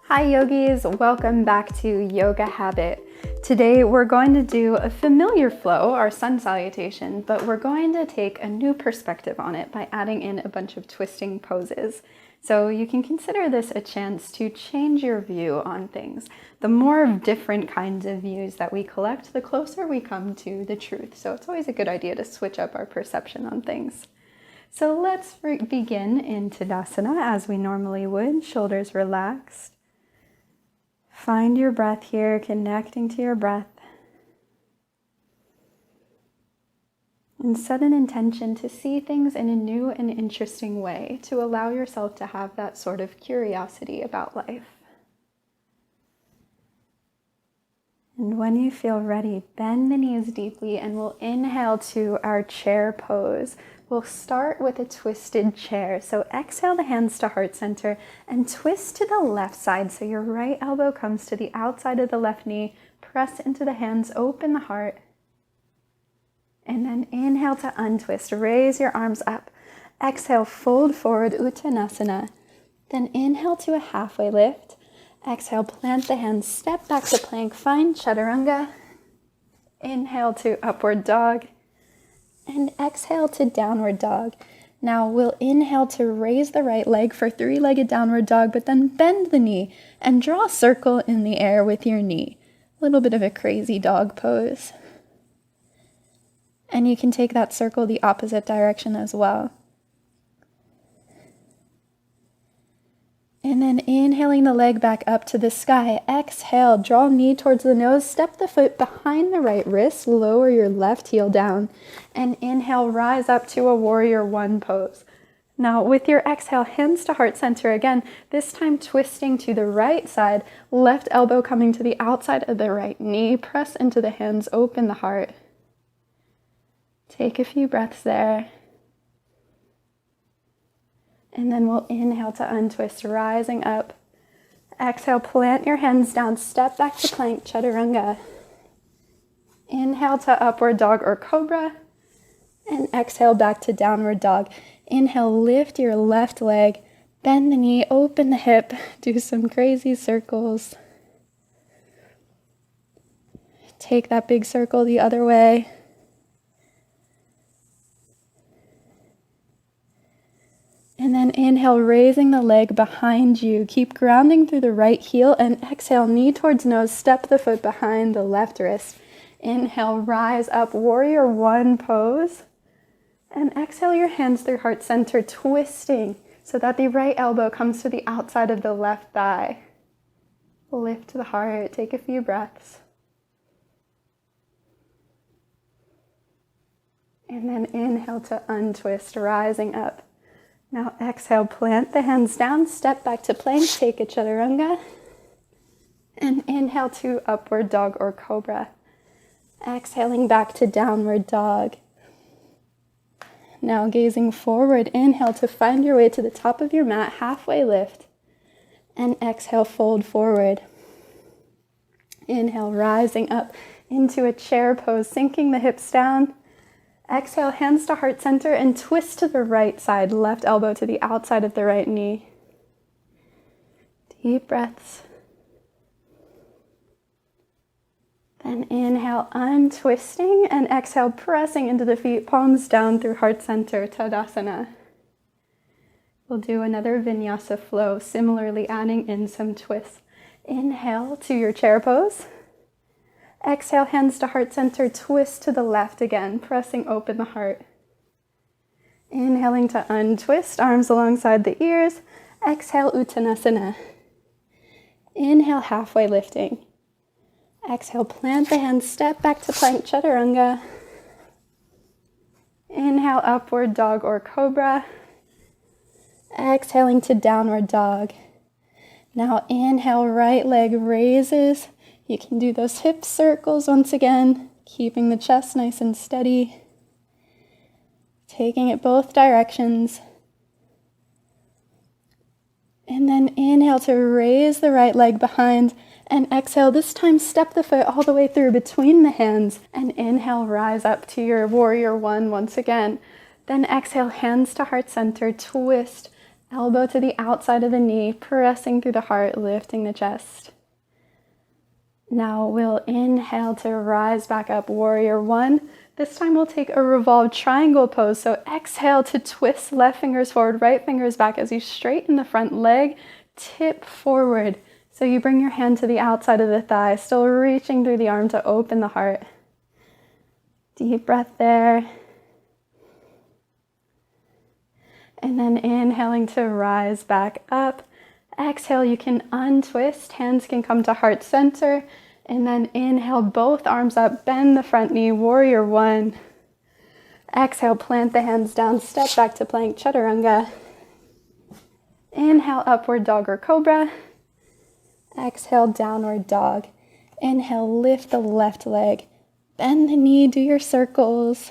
Hi yogis, welcome back to Yoga Habit. Today we're going to do a familiar flow, our sun salutation, but we're going to take a new perspective on it by adding in a bunch of twisting poses. So you can consider this a chance to change your view on things. The more different kinds of views that we collect, the closer we come to the truth. So it's always a good idea to switch up our perception on things. So let's begin in Tadasana as we normally would, shoulders relaxed. Find your breath here, connecting to your breath. And set an intention to see things in a new and interesting way, to allow yourself to have that sort of curiosity about life. And when you feel ready, bend the knees deeply and we'll inhale to our chair pose. We'll start with a twisted chair. So exhale the hands to heart center and twist to the left side. So your right elbow comes to the outside of the left knee. Press into the hands, open the heart. And then inhale to untwist. Raise your arms up. Exhale, fold forward, Uttanasana. Then inhale to a halfway lift. Exhale, plant the hands, step back to plank, find Chaturanga. Inhale to upward dog. And exhale to downward dog. Now we'll inhale to raise the right leg for three-legged downward dog, but then bend the knee and draw a circle in the air with your knee. A little bit of a crazy dog pose. And you can take that circle the opposite direction as well. And then inhaling the leg back up to the sky. Exhale, draw knee towards the nose, step the foot behind the right wrist, lower your left heel down, and inhale, rise up to a warrior one pose. Now with your exhale, hands to heart center again, this time twisting to the right side, left elbow coming to the outside of the right knee, press into the hands, open the heart. Take a few breaths there. And then we'll inhale to untwist, rising up. Exhale, plant your hands down, step back to plank, Chaturanga. Inhale to upward dog or cobra. And exhale back to downward dog. Inhale, lift your left leg, bend the knee, open the hip, do some crazy circles. Take that big circle the other way. And then inhale, raising the leg behind you. Keep grounding through the right heel and exhale, knee towards nose, step the foot behind the left wrist. Inhale, rise up, warrior one pose. And exhale your hands through heart center, twisting so that the right elbow comes to the outside of the left thigh. Lift the heart, take a few breaths. And then inhale to untwist, rising up. Now exhale, plant the hands down, step back to plank, take a Chaturanga. And inhale to upward dog or cobra. Exhaling back to downward dog. Now gazing forward, inhale to find your way to the top of your mat, halfway lift. And exhale, fold forward. Inhale, rising up into a chair pose, sinking the hips down. Exhale, hands to heart center and twist to the right side, left elbow to the outside of the right knee. Deep breaths. Then inhale, untwisting, and exhale, pressing into the feet, palms down through heart center, Tadasana. We'll do another vinyasa flow, similarly adding in some twists. Inhale to your chair pose. Exhale, hands to heart center, twist to the left again, pressing open the heart. Inhaling to untwist, arms alongside the ears. Exhale, Uttanasana. Inhale, halfway lifting. Exhale, plant the hands, step back to plank, Chaturanga. Inhale, upward dog or cobra. Exhaling to downward dog. Now inhale, right leg raises. You can do those hip circles once again, keeping the chest nice and steady. Taking it both directions. And then inhale to raise the right leg behind and exhale. This time step the foot all the way through between the hands and inhale, rise up to your warrior one once again. Then exhale, hands to heart center, twist. Elbow to the outside of the knee, pressing through the heart, lifting the chest. Now we'll inhale to rise back up, warrior one. This time we'll take a revolved triangle pose. So exhale to twist left fingers forward, right fingers back as you straighten the front leg, tip forward. So you bring your hand to the outside of the thigh, still reaching through the arm to open the heart. Deep breath there. And then inhaling to rise back up. Exhale, you can untwist, hands can come to heart center, and then inhale, both arms up, bend the front knee, warrior one. Exhale, plant the hands down, step back to plank chaturanga. Inhale, upward dog or cobra. Exhale, downward dog. Inhale, lift the left leg, bend the knee, do your circles.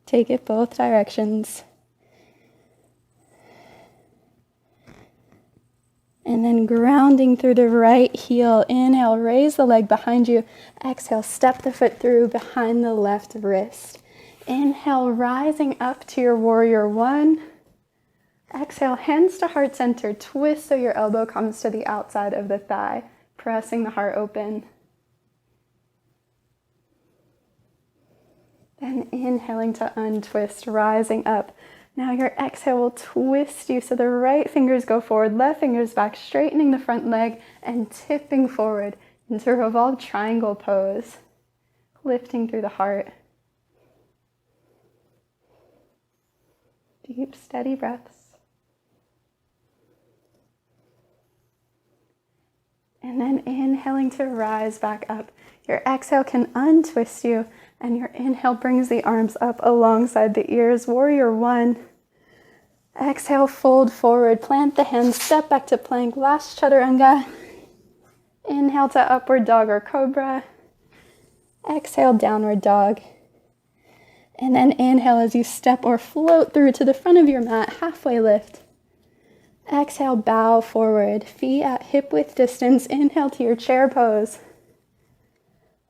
Take it both directions. And then grounding through the right heel. Inhale, raise the leg behind you. Exhale, step the foot through behind the left wrist. Inhale, rising up to your warrior one. Exhale, hands to heart center. Twist so your elbow comes to the outside of the thigh, pressing the heart open. Then inhaling to untwist, rising up. Now your exhale will twist you so the right fingers go forward, left fingers back, straightening the front leg and tipping forward into revolved triangle pose, lifting through the heart. Deep, steady breaths. And then inhaling to rise back up. Your exhale can untwist you, and your inhale brings the arms up alongside the ears. Warrior one. Exhale, fold forward, plant the hands, step back to plank, last chaturanga. Inhale to upward dog or cobra. Exhale, downward dog. And then inhale as you step or float through to the front of your mat, halfway lift. Exhale, bow forward, feet at hip width distance. Inhale to your chair pose.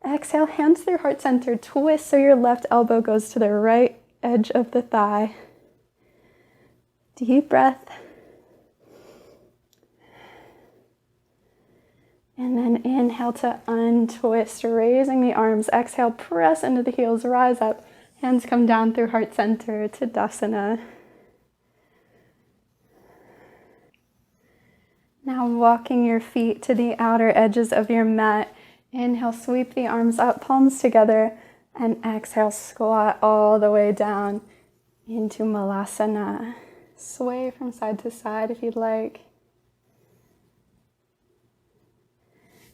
Exhale, hands through heart center, twist so your left elbow goes to the right edge of the thigh. Deep breath. And then inhale to untwist, raising the arms. Exhale, press into the heels, rise up. Hands come down through heart center to Tadasana. Now walking your feet to the outer edges of your mat. Inhale, sweep the arms up, palms together, and exhale, squat all the way down into Malasana. Sway from side to side if you'd like.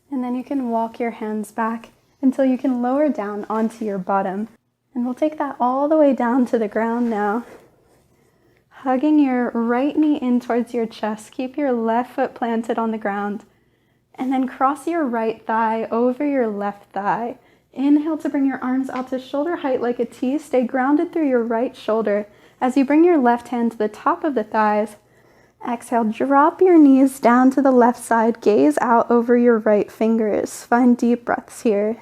And then you can walk your hands back until you can lower down onto your bottom. And we'll take that all the way down to the ground now. Hugging your right knee in towards your chest. Keep your left foot planted on the ground. And then cross your right thigh over your left thigh. Inhale to bring your arms out to shoulder height like a T. Stay grounded through your right shoulder. As you bring your left hand to the top of the thighs, exhale, drop your knees down to the left side. Gaze out over your right fingers. Find deep breaths here.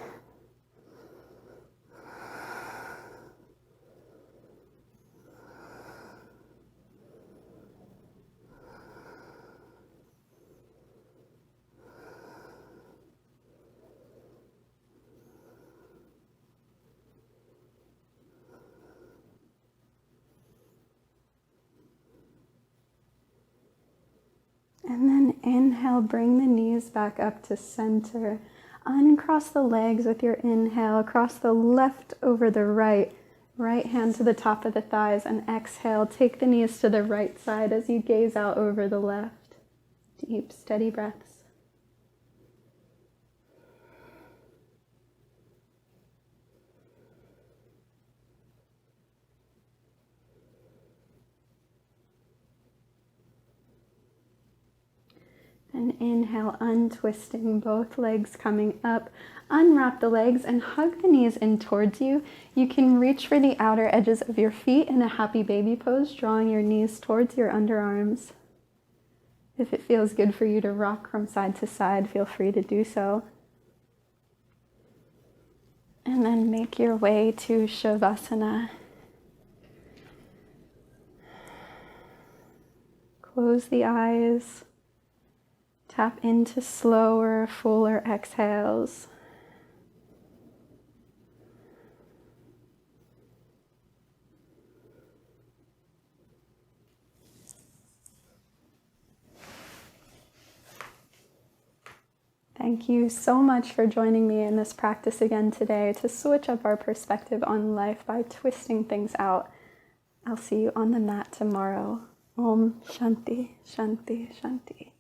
And then inhale, bring the knees back up to center. Uncross the legs with your inhale. Cross the left over the right. Right hand to the top of the thighs. And exhale, take the knees to the right side as you gaze out over the left. Deep, steady breaths. And inhale, untwisting, both legs coming up. Unwrap the legs and hug the knees in towards you. You can reach for the outer edges of your feet in a happy baby pose, drawing your knees towards your underarms. If it feels good for you to rock from side to side, feel free to do so. And then make your way to Shavasana. Close the eyes. Tap into slower, fuller exhales. Thank you so much for joining me in this practice again today to switch up our perspective on life by twisting things out. I'll see you on the mat tomorrow. Om Shanti, Shanti, Shanti.